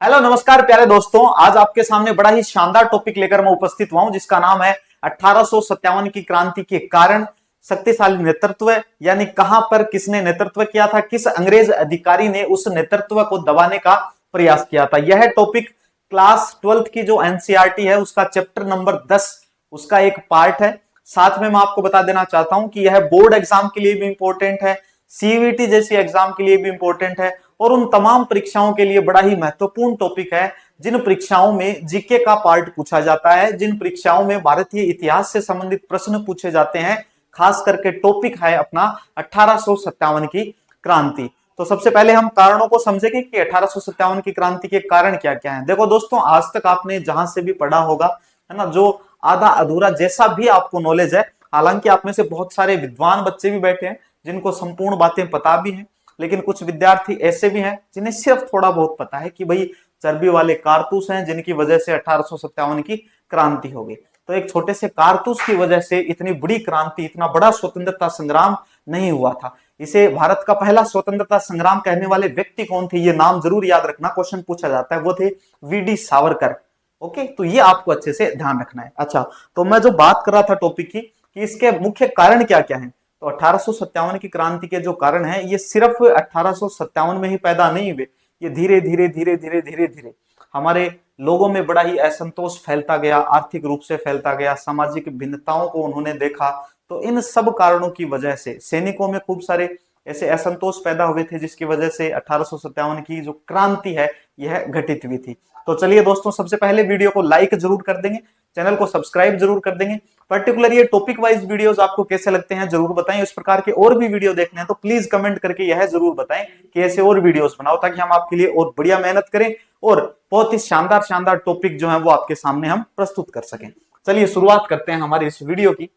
Hello नमस्कार प्यारे दोस्तों। आज आपके सामने बड़ा ही शानदार टॉपिक लेकर मैं उपस्थित हुआ हूं जिसका नाम है 1857 की क्रांति के कारण शक्तिशाली नेतृत्व, यानी कहां पर किसने नेतृत्व किया था, किस अंग्रेज अधिकारी ने उस नेतृत्व को दबाने का प्रयास किया था। यह टॉपिक क्लास 12th की जो एनसीईआरटी है उसका चैप्टर नंबर 10 उसका एक पार्ट है। साथ में मैं आपको बता देना चाहता हूं कि यह बोर्ड एग्जाम के लिए भी इंपॉर्टेंट है, सीयूईटी जैसी एग्जाम के लिए भी इंपॉर्टेंट है और उन तमाम परीक्षाओं के लिए बड़ा ही महत्वपूर्ण टॉपिक है जिन परीक्षाओं में जीके का पार्ट पूछा जाता है, जिन परीक्षाओं में भारतीय इतिहास से संबंधित प्रश्न पूछे जाते हैं। खास करके टॉपिक है अपना 1857 की क्रांति। तो सबसे पहले हम कारणों को समझेंगे कि 1857 की क्रांति के कारण क्या क्या है। देखो दोस्तों, आज तक आपने जहां से भी पढ़ा होगा, है ना, जो आधा अधूरा जैसा भी आपको नॉलेज है, हालांकि आप में से बहुत सारे विद्वान बच्चे भी बैठे हैं जिनको संपूर्ण बातें पता भी हैं, लेकिन कुछ विद्यार्थी ऐसे भी हैं जिन्हें सिर्फ थोड़ा बहुत पता है कि भाई चर्बी वाले कारतूस हैं जिनकी वजह से 1857 की क्रांति हो गई। तो एक छोटे से कारतूस की वजह से इतनी बड़ी क्रांति, इतना बड़ा स्वतंत्रता संग्राम नहीं हुआ था। इसे भारत का पहला स्वतंत्रता संग्राम कहने वाले व्यक्ति कौन थे, ये नाम जरूर याद रखना, क्वेश्चन पूछा जाता है। वो थे वीडी सावरकर। ओके, तो ये आपको अच्छे से ध्यान रखना है। अच्छा, तो मैं जो बात कर रहा था टॉपिक की कि इसके मुख्य कारण क्या क्या है, तो 1857 की क्रांति के जो कारण है ये सिर्फ 1857 में ही पैदा नहीं हुए, ये धीरे धीरे धीरे धीरे धीरे धीरे हमारे लोगों में बड़ा ही असंतोष फैलता गया, आर्थिक रूप से फैलता गया, सामाजिक भिन्नताओं को उन्होंने देखा। तो इन सब कारणों की वजह से सैनिकों में खूब सारे ऐसे असंतोष पैदा हुए थे जिसकी वजह से 1857 की जो क्रांति है यह घटित हुई थी। तो चलिए दोस्तों, सबसे पहले वीडियो को लाइक जरूर कर देंगे, चैनल को सब्सक्राइब जरूर कर देंगे। पर्टिकुलर ये टॉपिक वाइज वीडियोस आपको कैसे लगते हैं जरूर बताएं। इस प्रकार के और भी वीडियो देखने हैं तो प्लीज कमेंट करके यह जरूर बताएं कि ऐसे और वीडियोस बनाओ ताकि हम आपके लिए और बढ़िया मेहनत करें और बहुत ही शानदार शानदार टॉपिक जो है वो आपके सामने हम प्रस्तुत कर सकें। चलिए शुरुआत करते हैं हमारी इस वीडियो की।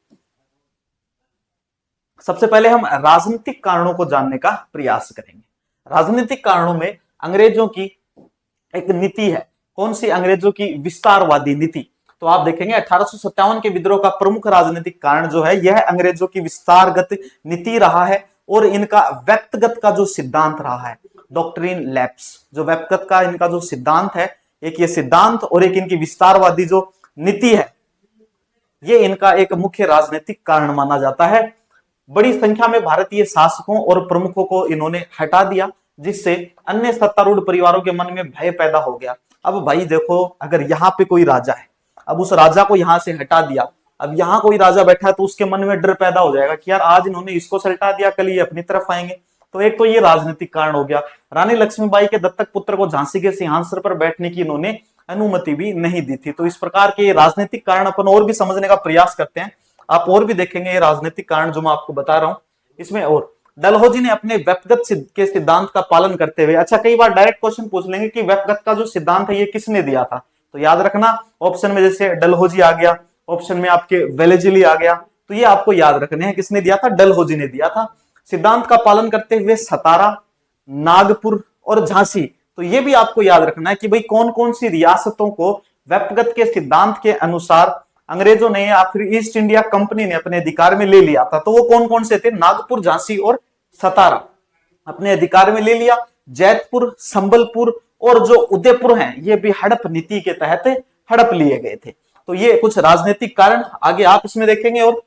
सबसे पहले हम राजनीतिक कारणों को जानने का प्रयास करेंगे। राजनीतिक कारणों में अंग्रेजों की एक नीति है। कौन सी? अंग्रेजों की विस्तारवादी नीति। तो आप देखेंगे 1857 के विद्रोह का प्रमुख राजनीतिक कारण जो है यह अंग्रेजों की विस्तारगत नीति रहा है और इनका व्यक्तिगत का जो सिद्धांत रहा है, डॉक्ट्रिन लैप्स, जो व्यक्तिगत का इनका जो सिद्धांत है, एक ये सिद्धांत और एक इनकी विस्तारवादी जो नीति है, ये इनका एक मुख्य राजनीतिक कारण माना जाता है। बड़ी संख्या में भारतीय शासकों और प्रमुखों को इन्होंने हटा दिया जिससे अन्य सत्तारूढ़ परिवारों के मन में भय पैदा हो गया। अब भाई देखो, अगर यहाँ पे कोई राजा है, अब उस राजा को यहां से हटा दिया, अब यहां कोई राजा बैठा है तो उसके मन में डर पैदा हो जाएगा कि यार आज इन्होंने इसको सल्टा दिया, कल ये अपनी तरफ आएंगे। तो एक तो ये राजनीतिक कारण हो गया। रानी लक्ष्मीबाई के दत्तक पुत्र को झांसी के सिंहासन पर बैठने की इन्होंने अनुमति भी नहीं दी थी। तो इस प्रकार के राजनीतिक कारण अपन और भी समझने का प्रयास करते हैं। आप और भी देखेंगे ये राजनीतिक कारण जो मैं आपको बता रहा हूं इसमें। और डलहौजी ने अपने व्यक्तिगत के सिद्धांत का पालन करते हुए, अच्छा कई बार डायरेक्ट क्वेश्चन पूछ लेंगे कि व्यक्तिगत का जो सिद्धांत है ये किसने दिया था, तो याद रखना ऑप्शन में जैसे डलहौजी आ गया, ऑप्शन में आपके वेलेजली आ गया, तो ये आपको याद रखने हैं किसने दिया था, डलहौजी ने दिया था। सिद्धांत का पालन करते हुए सतारा, नागपुर और झांसी, तो ये भी आपको याद रखना है कि भाई कौन कौन सी रियासतों को व्यक्तिगत के सिद्धांत के अनुसार अंग्रेजों ने या फिर ईस्ट इंडिया कंपनी ने अपने अधिकार में ले लिया था। तो वो कौन कौन से थे? नागपुर, झांसी और सतारा अपने अधिकार में ले लिया। जैतपुर, संबलपुर और जो उदयपुर हैं ये भी हड़प नीति के तहत हड़प लिए गए थे। तो ये कुछ राजनीतिक कारण आगे आप इसमें देखेंगे। और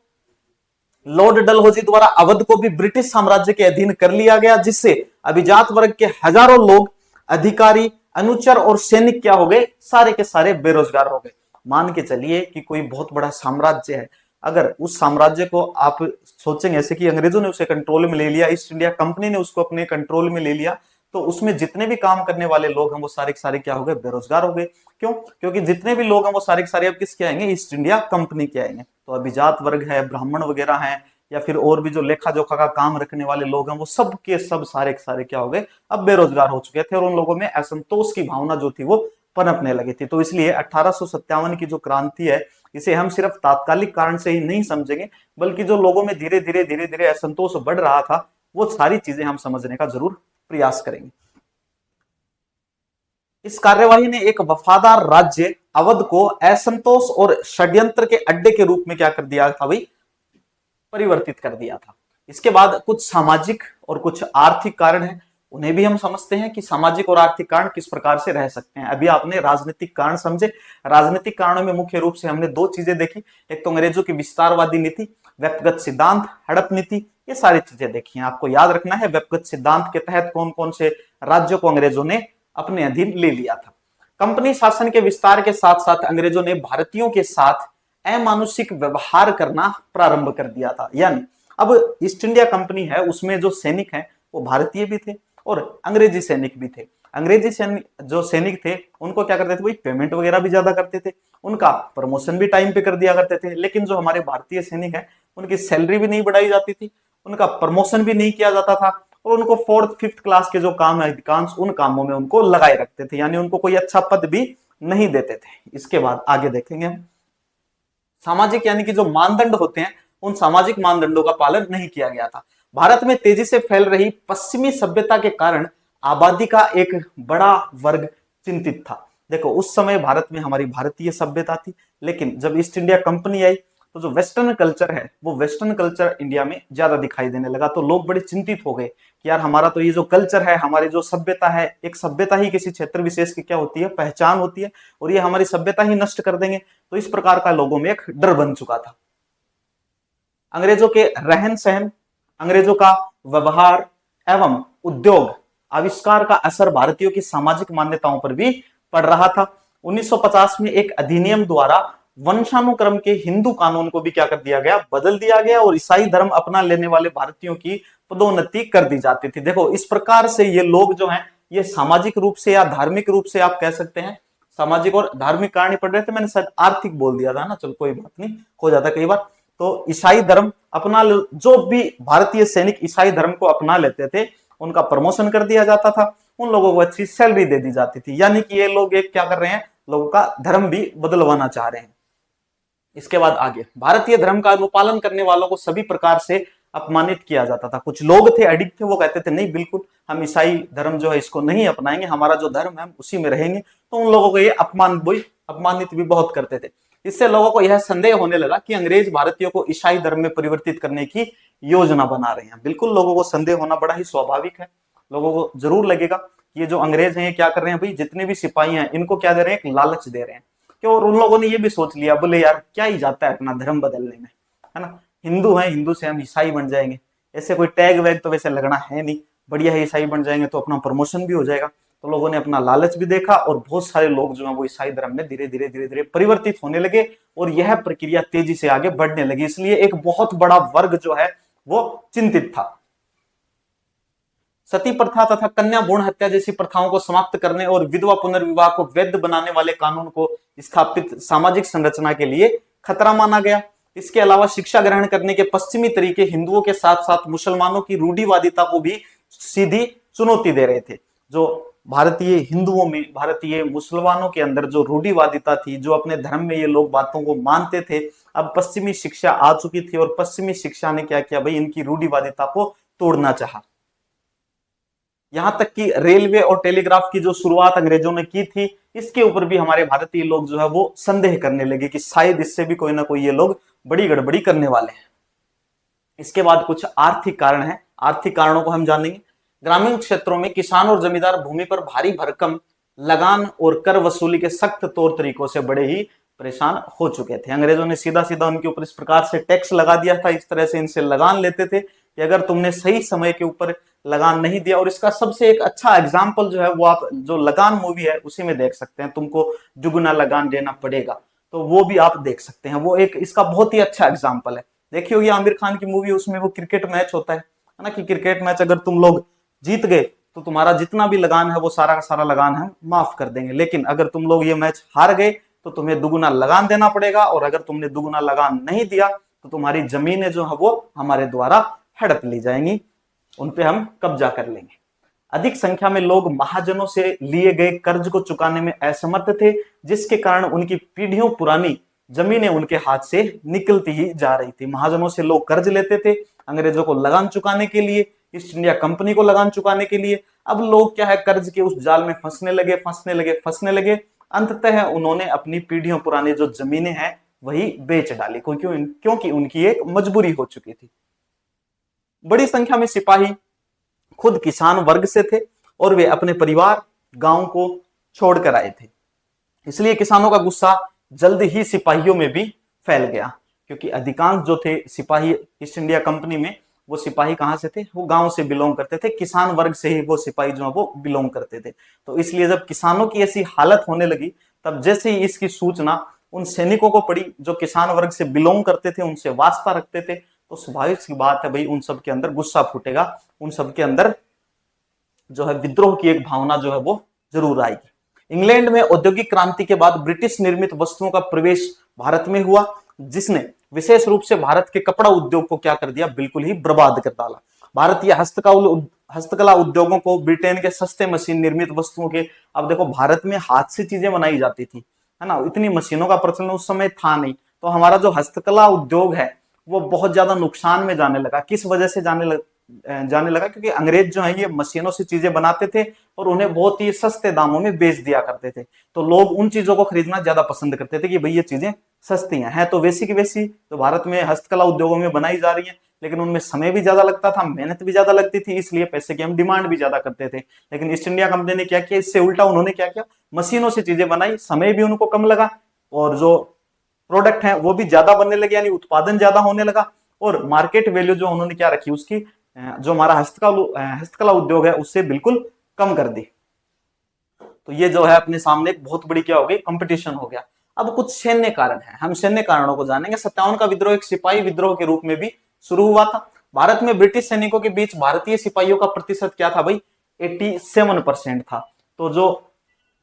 लॉर्ड डलहौजी द्वारा अवध को भी ब्रिटिश साम्राज्य के अधीन कर लिया गया जिससे अभिजात वर्ग के हजारों लोग, अधिकारी, अनुचर और सैनिक क्या हो गए, सारे के सारे बेरोजगार हो गए। मान के चलिए कि कोई बहुत बड़ा साम्राज्य है, अगर उस साम्राज्य को आप सोचेंगे ऐसे कि अंग्रेजों ने उसे कंट्रोल में ले लिया, ईस्ट इंडिया कंपनी ने उसको अपने कंट्रोल में ले लिया, तो उसमें जितने भी काम करने वाले लोग हैं वो सारे के सारे क्या हो गए, बेरोजगार हो गए। क्यों? क्योंकि जितने भी लोग हैं वो सारे के सारे अब किसके आएंगे, ईस्ट इंडिया कंपनी के आएंगे। तो अभिजात वर्ग है, ब्राह्मण वगैरह हैं, या फिर और भी जो लेखा जोखा का काम रखने वाले लोग हैं वो सब के सब सारे के सारे क्या हो गए, अब बेरोजगार हो चुके थे और उन लोगों में असंतोष की भावना जो थी वो पनपने लगी थी। तो इसलिए 1857 की जो क्रांति है इसे हम सिर्फ तात्कालिक कारण से ही नहीं समझेंगे, बल्कि जो लोगों में धीरे धीरे धीरे धीरे असंतोष बढ़ रहा था वो सारी चीजें हम समझने का जरूर प्रयास करेंगे। इस कार्यवाही ने एक वफादार राज्य अवध को असंतोष और षड्यंत्र के अड्डे के रूप में क्या कर दिया था भाई, परिवर्तित कर दिया था। इसके बाद कुछ सामाजिक और कुछ आर्थिक कारण है। उन्हें भी हम समझते हैं कि सामाजिक और आर्थिक कारण किस प्रकार से रह सकते हैं। अभी आपने राजनीतिक कारण समझे। राजनीतिक कारणों में मुख्य रूप से हमने दो चीजें देखी, एक तो अंग्रेजों की विस्तारवादी नीति, व्यक्तिगत सिद्धांत, हड़प नीति, ये सारी चीजें देखी हैं। आपको याद रखना है व्यक्तिगत सिद्धांत के तहत कौन कौन से राज्यों को अंग्रेजों ने अपने अधीन ले लिया था। कंपनी शासन के विस्तार के साथ साथ अंग्रेजों ने भारतीयों के साथ अमानुषिक व्यवहार करना प्रारंभ कर दिया था। यानी अब ईस्ट इंडिया कंपनी है, उसमें जो सैनिक हैं वो भारतीय भी थे और अंग्रेजी सैनिक भी थे। अंग्रेजी सैनिक जो सैनिक थे उनको क्या करते थे भाई, पेमेंट वगैरह भी ज्यादा करते थे, उनका प्रमोशन भी टाइम पे कर दिया करते थे। लेकिन जो हमारे भारतीय सैनिक हैं उनकी सैलरी भी नहीं बढ़ाई जाती थी, उनका प्रमोशन भी नहीं किया जाता था और उनको फोर्थ फिफ्थ क्लास के जो काम है अधिकांश उन कामों में उनको लगाए रखते थे, यानी उनको कोई अच्छा पद भी नहीं देते थे। इसके बाद आगे देखेंगे हम सामाजिक यानी कि जो मानदंड होते हैं उन सामाजिक मानदंडों का पालन नहीं किया गया था। भारत में तेजी से फैल रही पश्चिमी सभ्यता के कारण आबादी का एक बड़ा वर्ग चिंतित था। देखो उस समय भारत में हमारी भारतीय सभ्यता थी, लेकिन जब ईस्ट इंडिया कंपनी आई तो जो वेस्टर्न कल्चर है वो वेस्टर्न कल्चर इंडिया में ज्यादा दिखाई देने लगा। तो लोग बड़े चिंतित हो गए कि यार हमारा तो ये जो कल्चर है, हमारी जो सभ्यता है, एक सभ्यता ही किसी क्षेत्र विशेष की क्या होती है, पहचान होती है, और ये हमारी सभ्यता ही नष्ट कर देंगे। तो इस प्रकार का लोगों में एक डर बन चुका था। अंग्रेजों के रहन सहन, अंग्रेजों का व्यवहार एवं उद्योग आविष्कार का असर भारतीयों की सामाजिक मान्यताओं पर भी पड़ रहा था। 1950 में एक अधिनियम द्वारा वंशानुक्रम के हिंदू कानून को भी क्या कर दिया गया, बदल दिया गया और ईसाई धर्म अपना लेने वाले भारतीयों की पदोन्नति कर दी जाती थी। देखो इस प्रकार से ये लोग जो हैं ये सामाजिक रूप से या धार्मिक रूप से आप कह सकते हैं, सामाजिक और धार्मिक कारण ही पड़ रहे थे। मैंने शायद आर्थिक बोल दिया था ना, चलो कोई बात नहीं, हो जाता कई बार। तो ईसाई धर्म अपना, जो भी भारतीय सैनिक ईसाई धर्म को अपना लेते थे उनका प्रमोशन कर दिया जाता था, उन लोगों को अच्छी सैलरी दे दी जाती थी। यानी कि ये लोग एक क्या कर रहे हैं, लोगों का धर्म भी बदलवाना चाह रहे हैं। इसके बाद आगे भारतीय धर्म का अनुपालन करने वालों को सभी प्रकार से अपमानित किया जाता था। कुछ लोग थे, एडिक्ट थे, वो कहते थे नहीं बिल्कुल हम ईसाई धर्म जो है इसको नहीं अपनाएंगे, हमारा जो धर्म है हम उसी में रहेंगे। तो उन लोगों को ये अपमानित भी बहुत करते थे। इससे लोगों को यह संदेह होने लगा कि अंग्रेज भारतीयों को ईसाई धर्म में परिवर्तित करने की योजना बना रहे हैं। बिल्कुल लोगों को संदेह होना बड़ा ही स्वाभाविक है। लोगों को जरूर लगेगा कि ये जो अंग्रेज हैं ये क्या कर रहे हैं भाई, जितने भी सिपाही हैं इनको क्या दे रहे हैं, एक लालच दे रहे हैं। क्यों, और उन लोगों ने ये भी सोच लिया, बोले यार क्या ही जाता है अपना धर्म बदलने में, है ना, हिंदू है, हिंदू से हम ईसाई बन जाएंगे, ऐसे कोई टैग वैग तो वैसे लगना है नहीं, बढ़िया है ईसाई बन जाएंगे तो अपना प्रमोशन भी हो जाएगा। तो लोगों ने अपना लालच भी देखा और बहुत सारे लोग जो है वो ईसाई धर्म में धीरे धीरे परिवर्तित होने लगे और यह प्रक्रिया तेजी से आगे बढ़ने लगी। इसलिए एक बहुत बड़ा वर्ग जो है वो चिंतित था। सती प्रथा तथा कन्या भ्रूण हत्या जैसी प्रथाओं को समाप्त करने और विधवा पुनर्विवाह को वैध बनाने वाले कानून को स्थापित सामाजिक संरचना के लिए खतरा माना गया। इसके अलावा शिक्षा ग्रहण करने के पश्चिमी तरीके हिंदुओं के साथ साथ मुसलमानों की रूढ़िवादिता को भी सीधी चुनौती दे रहे थे। जो भारतीय हिंदुओं में, भारतीय मुसलमानों के अंदर जो रूढ़िवादिता थी, जो अपने धर्म में ये लोग बातों को मानते थे, अब पश्चिमी शिक्षा आ चुकी थी और पश्चिमी शिक्षा ने क्या किया भाई, इनकी रूढ़िवादिता को तोड़ना चाहा। यहां तक कि रेलवे और टेलीग्राफ की जो शुरुआत अंग्रेजों ने की थी, इसके ऊपर भी हमारे भारतीय लोग जो है वो संदेह करने लगे कि शायद इससे भी कोई ना कोई ये लोग बड़ी गड़बड़ी करने वाले हैं। इसके बाद कुछ आर्थिक कारण हैं, आर्थिक कारणों को हम जानेंगे। ग्रामीण क्षेत्रों में किसान और जमींदार भूमि पर भारी भरकम लगान और कर वसूली के सख्त तौर तरीकों से बड़े ही परेशान हो चुके थे। अंग्रेजों ने सीधा सीधा उनके ऊपर इस प्रकार से टैक्स लगा दिया था, इस तरह से इनसे लगान लेते थे कि अगर तुमने सही समय के ऊपर लगान नहीं दिया, और इसका सबसे एक अच्छा एग्जाम्पल जो है वो आप जो लगान मूवी है उसी में देख सकते हैं, तुमको दुगुना लगान देना पड़ेगा, तो वो भी आप देख सकते हैं। वो एक इसका बहुत ही अच्छा एग्जाम्पल है। देखिए होगी आमिर खान की मूवी, उसमें वो क्रिकेट मैच होता है ना, कि क्रिकेट मैच अगर तुम लोग जीत गए तो तुम्हारा जितना भी लगान है वो सारा का सारा लगान हम माफ कर देंगे, लेकिन अगर तुम लोग ये मैच हार गए तो तुम्हें दुगुना लगान देना पड़ेगा, और अगर तुमने दुगुना लगान नहीं दिया तो तुम्हारी जमीनें जो है वो हमारे द्वारा हड़प ली जाएंगी, उन पे हम कब्जा कर लेंगे। अधिक संख्या में लोग महाजनों से लिए गए कर्ज को चुकाने में असमर्थ थे, जिसके कारण उनकी पीढ़ियों पुरानी जमीनें उनके हाथ से निकलती ही जा रही थी। महाजनों से लोग कर्ज लेते थे अंग्रेजों को लगान चुकाने के लिए, ईस्ट इंडिया कंपनी को लगान चुकाने के लिए। अब लोग क्या है, कर्ज के उस जाल में फंसने लगे। अंततः उन्होंने अपनी पीढ़ियों पुरानी जो जमीनें हैं वही बेच डाली, क्योंकि उनकी एक मजबूरी हो चुकी थी। बड़ी संख्या में सिपाही खुद किसान वर्ग से थे और वे अपने परिवार गांव को छोड़कर आए थे। इसलिए किसानों का गुस्सा जल्द ही सिपाहियों में भी फैल गया, क्योंकि अधिकांश जो थे सिपाही ईस्ट इंडिया कंपनी में, वो सिपाही कहां से थे, वो गांव से बिलोंग करते थे, किसान वर्ग से ही वो सिपाही जो है वो बिलोंग करते थे। तो इसलिए जब किसानों की ऐसी हालत होने लगी, तब जैसे ही इसकी सूचना उन सैनिकों को पड़ी जो किसान वर्ग से बिलोंग करते थे, उनसे वास्ता रखते थे, तो स्वाभाविक सी बात है भाई, उन सबके अंदर गुस्सा फूटेगा, उन सबके अंदर जो है विद्रोह की एक भावना जो है वो जरूर आएगी। इंग्लैंड में औद्योगिक क्रांति के बाद ब्रिटिश निर्मित वस्तुओं का प्रवेश भारत में हुआ, जिसने विशेष रूप से भारत के कपड़ा उद्योग को क्या कर दिया, बिल्कुल ही बर्बाद कर डाला। भारतीय हस्तकला उद्योगों को ब्रिटेन के सस्ते मशीन निर्मित वस्तुओं के, अब देखो भारत में हाथ से चीजें बनाई जाती थी, है ना, इतनी मशीनों का प्रचलन उस समय था नहीं, तो हमारा जो हस्तकला उद्योग है वो बहुत ज्यादा नुकसान में जाने लगा। किस वजह से जाने लगा, क्योंकि अंग्रेज जो है ये मशीनों से चीजें बनाते थे और उन्हें बहुत ही सस्ते दामों में बेच दिया करते थे, तो लोग उन चीजों को खरीदना ज्यादा पसंद करते थे कि भाई ये चीजें सस्ती हैं, तो वैसी की वैसी तो भारत में हस्तकला उद्योगों में बनाई जा रही है, लेकिन उनमें समय भी ज्यादा लगता था, मेहनत भी ज्यादा लगती थी, इसलिए पैसे की हम डिमांड भी ज्यादा करते थे। लेकिन ईस्ट इंडिया कंपनी ने क्या किया, इससे उल्टा उन्होंने क्या किया, मशीनों से चीजें बनाई, समय भी उनको कम लगा और जो प्रोडक्ट है वो भी ज्यादा बनने लगे, यानी उत्पादन ज्यादा होने लगा, और मार्केट वैल्यू जो उन्होंने क्या रखी उसकी, जो हमारा हस्तकला उद्योग है उससे बिल्कुल कम कर दी। तो ये जो है अपने सामने एक बहुत बड़ी क्या हो गई, कंपटीशन हो गया। अब कुछ सैन्य कारण है, हम सैन्य कारणों को जानेंगे। 57 का विद्रोह एक सिपाही विद्रोह के रूप में भी शुरू हुआ था। भारत में ब्रिटिश सैनिकों के बीच भारतीय सिपाहियों का प्रतिशत क्या था भाई, 87% था। तो जो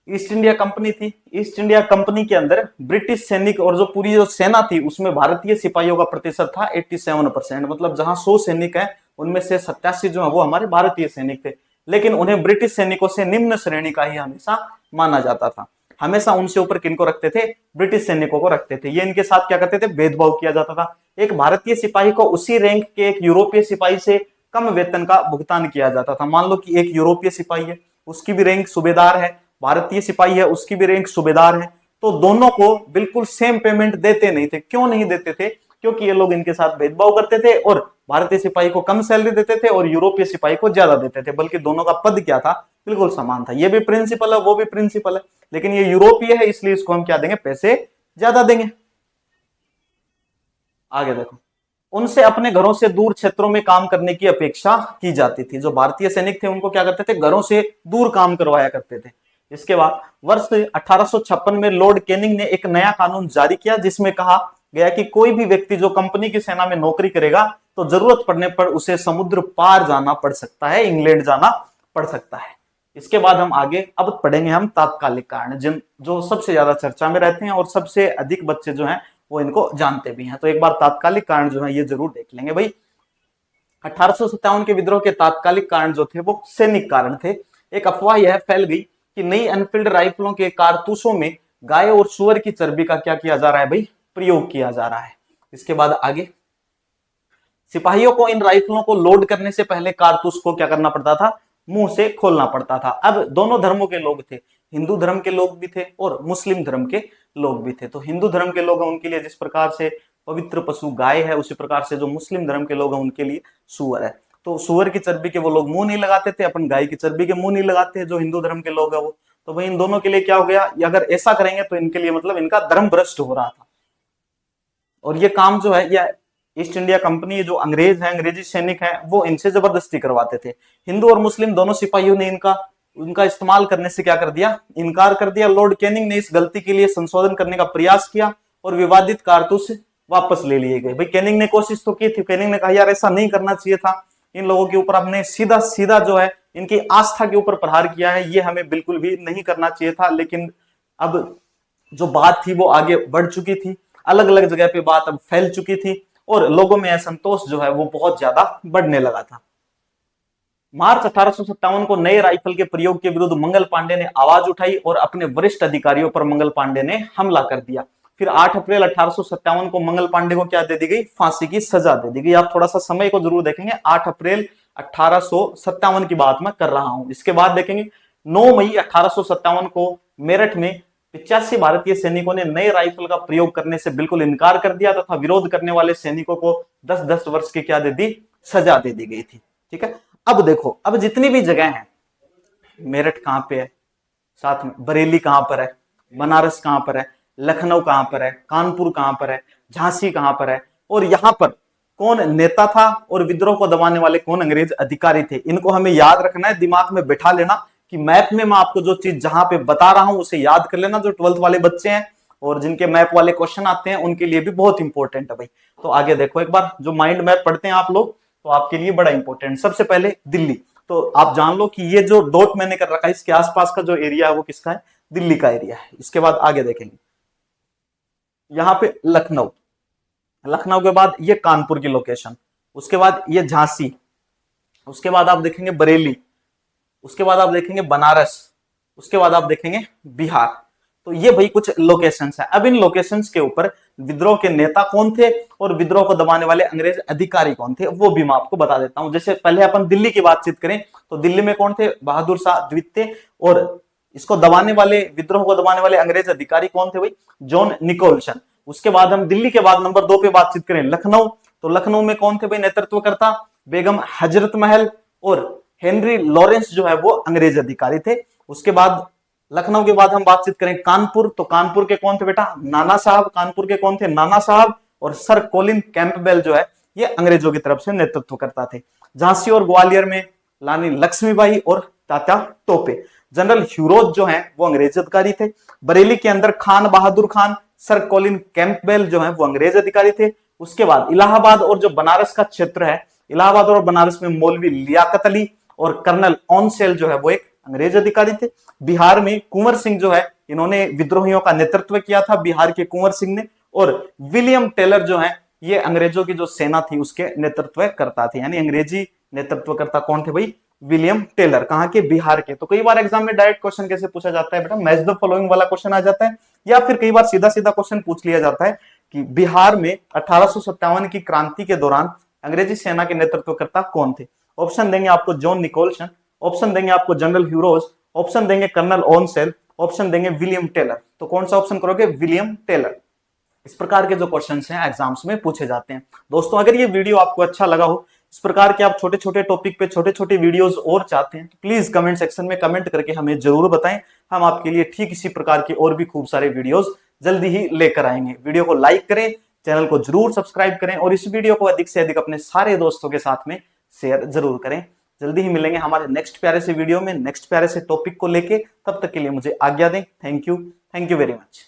ईस्ट इंडिया कंपनी थी, ईस्ट इंडिया कंपनी के अंदर ब्रिटिश सैनिक और जो पूरी जो सेना थी उसमें भारतीय सिपाहियों का प्रतिशत था 87%, मतलब जहां 100 सैनिक हैं उनमें से 87 जो है वो हमारे भारतीय सैनिक थे। लेकिन उन्हें ब्रिटिश सैनिकों से निम्न श्रेणी का ही हमेशा माना जाता था। हमेशा उनसे ऊपर किनको रखते थे, ब्रिटिश सैनिकों को रखते थे। ये इनके साथ क्या करते थे, भेदभाव किया जाता था। एक भारतीय सिपाही को उसी रैंक के एक यूरोपीय सिपाही से कम वेतन का भुगतान किया जाता था। मान लो कि एक यूरोपीय सिपाही है, उसकी भी रैंक सूबेदार है, भारतीय सिपाही है उसकी भी रैंक सूबेदार है, तो दोनों को बिल्कुल सेम पेमेंट देते नहीं थे। क्यों नहीं देते थे, क्योंकि ये लोग इनके साथ भेदभाव करते थे और भारतीय सिपाही को कम सैलरी देते थे और यूरोपीय सिपाही को ज्यादा देते थे, बल्कि दोनों का पद क्या था, बिल्कुल समान था। ये भी प्रिंसिपल है, वो भी प्रिंसिपल है, लेकिन ये यूरोपीय है इसलिए इसको हम क्या देंगे, पैसे ज्यादा देंगे। आगे देखो, उनसे अपने घरों से दूर क्षेत्रों में काम करने की अपेक्षा की जाती थी। जो भारतीय सैनिक थे उनको क्या करते थे, घरों से दूर काम करवाया करते थे। इसके बाद वर्ष 1856 में लॉर्ड कैनिंग ने एक नया कानून जारी किया, जिसमें कहा गया कि कोई भी व्यक्ति जो कंपनी की सेना में नौकरी करेगा तो जरूरत पड़ने पर उसे समुद्र पार जाना पड़ सकता है, इंग्लैंड जाना पड़ सकता है। इसके बाद हम आगे अब पढ़ेंगे हम तात्कालिक कारण, जिन जो सबसे ज्यादा चर्चा में रहते हैं और सबसे अधिक बच्चे जो हैं वो इनको जानते भी हैं। तो एक बार तात्कालिक कारण जो है ये जरूर देख लेंगे भाई। 1857 के विद्रोह के तात्कालिक कारण जो थे वो सैनिक कारण थे। एक अफवाह यह फैल गई कि नई एनफील्ड राइफलों के कारतूसों में गाय और सुअर की चर्बी का क्या किया जा रहा है भाई, प्रयोग किया जा रहा है। इसके बाद आगे, सिपाहियों को इन राइफलों को लोड करने से पहले कारतूस को क्या करना पड़ता था, मुंह से खोलना पड़ता था। अब दोनों धर्मों के लोग थे, हिंदू धर्म के लोग भी थे और मुस्लिम धर्म के लोग भी थे। तो हिंदू धर्म के लोग हैं उनके लिए जिस प्रकार से पवित्र पशु गाय है, उसी प्रकार से जो मुस्लिम धर्म के लोग हैं उनके लिए सुअर है। तो सुअर की चर्बी के वो लोग मुंह नहीं लगाते थे, अपन गाय की चर्बी के मुंह नहीं लगाते हैं जो हिंदू धर्म के लोग है वो। तो भाई इन दोनों के लिए क्या हो गया, अगर ऐसा करेंगे तो इनके लिए मतलब इनका धर्म भ्रष्ट हो रहा था। और ये काम जो है ये ईस्ट इंडिया कंपनी जो अंग्रेज है, अंग्रेजी सैनिक है, वो इनसे जबरदस्ती करवाते थे। हिंदू और मुस्लिम दोनों सिपाहियों ने उनका इस्तेमाल करने से क्या कर दिया, इनकार कर दिया। लॉर्ड कैनिंग ने इस गलती के लिए संशोधन करने का प्रयास किया और विवादित कारतूस वापस ले लिए गए। भाई कैनिंग ने कोशिश तो की थी, कैनिंग ने कहा यार ऐसा नहीं करना चाहिए था, इन लोगों के ऊपर हमने सीधा सीधा जो है इनकी आस्था के ऊपर प्रहार किया है, ये हमें बिल्कुल भी नहीं करना चाहिए था। लेकिन अब जो बात थी वो आगे बढ़ चुकी थी, अलग अलग जगह पे बात अब फैल चुकी थी और लोगों में असंतोष जो है वो बहुत ज्यादा बढ़ने लगा था। मार्च 1857 को नए राइफल के प्रयोग के विरुद्ध मंगल पांडे ने आवाज उठाई और अपने वरिष्ठ अधिकारियों पर मंगल पांडे ने हमला कर दिया। फिर 8 अप्रैल 1857 को मंगल पांडे को क्या दे दी गई, फांसी की सजा दे दी गई। आप थोड़ा सा समय को जरूर देखेंगे, 8 अप्रैल 1857 की बात मैं कर रहा हूं। इसके बाद देखेंगे 9 मई 1857 को मेरठ में 85 भारतीय सैनिकों ने नए राइफल का प्रयोग करने से बिल्कुल इनकार कर दिया तथा विरोध करने वाले सैनिकों को 10-10 वर्ष की क्या दे दी, सजा दे दी गई थी। ठीक है, अब देखो, अब जितनी भी जगह हैं, मेरठ कहां पे है, साथ में बरेली कहां पर है, बनारस कहां पर है, लखनऊ कहां पर है, कानपुर कहां पर है, झांसी कहां पर है, और यहां पर कौन नेता था और विद्रोह को दबाने वाले कौन अंग्रेज अधिकारी थे, इनको हमें याद रखना है, दिमाग में बैठा लेना कि मैप में मैं आपको जो चीज जहां पे बता रहा हूं उसे याद कर लेना। जो 12th वाले बच्चे हैं और जिनके मैप वाले क्वेश्चन आते हैं उनके लिए भी बहुत इंपॉर्टेंट है भाई। तो आगे देखो, एक बार जो माइंड मैप पढ़ते हैं आप लोग तो आपके लिए बड़ा इंपॉर्टेंट। सबसे पहले दिल्ली, तो आप जान लो कि ये जो डॉट मैंने कर रखा है इसके आसपास का जो एरिया है वो किसका है, दिल्ली का एरिया है। इसके बाद आगे देखेंगे, यहां पे लखनऊ, लखनऊ के बाद ये कानपुर की लोकेशन, उसके बाद ये झांसी, उसके बाद आप देखेंगे बरेली, उसके बाद आप देखेंगे बनारस, उसके बाद आप देखेंगे बिहार। तो ये भाई कुछ लोकेशंस हैं। अब इन लोकेशंस के ऊपर विद्रोह के नेता कौन थे और विद्रोह को दबाने वाले अंग्रेज अधिकारी कौन थे वो भी मैं आपको बता देता हूं। जैसे पहले अपन दिल्ली की बातचीत करें तो दिल्ली में कौन थे, बहादुर शाह द्वितीय, और इसको दबाने वाले, विद्रोह को दबाने वाले अंग्रेज अधिकारी कौन थे भाई, जॉन निकोलसन। उसके बाद हम दिल्ली के बाद नंबर 2 पे बातचीत करें लखनऊ, तो लखनऊ में कौन थे भाई नेतृत्वकर्ता, बेगम हजरत महल और हेनरी लॉरेंस जो है वो अंग्रेज अधिकारी थे। उसके बाद लखनऊ के बाद हम बातचीत करें कानपुर, तो कानपुर के कौन थे बेटा, नाना साहब, कानपुर के कौन थे, नाना साहब, और सर कोलिन कैंपबेल जो है ये अंग्रेजों की तरफ से नेतृत्व करता थे। झांसी और ग्वालियर में रानी लक्ष्मीबाई और तात्या टोपे। जनरल ह्यूरोज जो है वो अंग्रेज अधिकारी थे। बरेली के अंदर खान बहादुर खान, सर कोलिन कैंपबेल जो है वो अंग्रेज अधिकारी थे। उसके बाद इलाहाबाद और जो बनारस का क्षेत्र है, इलाहाबाद और बनारस में मौलवी लियाकत अली और कर्नल ऑनसेल जो है वो एक अंग्रेज अधिकारी थे। बिहार में कुंवर सिंह जो है इन्होंने विद्रोहियों का नेतृत्व किया था, बिहार के कुंवर सिंह ने। और विलियम टेलर जो है ये अंग्रेजों की जो सेना थी उसके नेतृत्व करता थे, यानी अंग्रेजी नेतृत्वकर्ता कौन थे भाई, विलियम टेलर। कहां के, बिहार के। तो कई बार एग्जाम में डायरेक्ट क्वेश्चन कैसे पूछा जाता है बेटा, मैच द फॉलोइंग वाला क्वेश्चन आ जाता है, या फिर कई बार सीधा सीधा क्वेश्चन पूछ लिया जाता है कि बिहार में 1857 की क्रांति के दौरान अंग्रेजी सेना के नेतृत्वकर्ता कौन थे। ऑप्शन देंगे आपको जॉन निकोलसन, ऑप्शन देंगे आपको जनरल ह्यूरोज, ऑप्शन देंगे कर्नल ऑनसेल, ऑप्शन देंगे विलियम टेलर। तो कौन सा ऑप्शन करोगे, विलियम टेलर। इस प्रकार के जो क्वेश्चंस हैं एग्जाम्स में पूछे जाते हैं। दोस्तों अगर ये वीडियो आपको अच्छा लगा हो, इस प्रकार के आप छोटे छोटे टॉपिक पे छोटे छोटे वीडियोस और चाहते हैं तो प्लीज कमेंट सेक्शन में कमेंट करके हमें जरूर बताएं। हम आपके लिए ठीक इसी प्रकार के और भी खूब सारे वीडियोस जल्दी ही लेकर आएंगे। वीडियो को लाइक करें, चैनल को जरूर सब्सक्राइब करें और इस वीडियो को अधिक से अधिक अपने सारे दोस्तों के साथ में शेयर जरूर करें। जल्दी ही मिलेंगे हमारे नेक्स्ट प्यारे से वीडियो में, नेक्स्ट प्यारे से टॉपिक को लेके। तब तक के लिए मुझे आज्ञा दें। Thank you very much.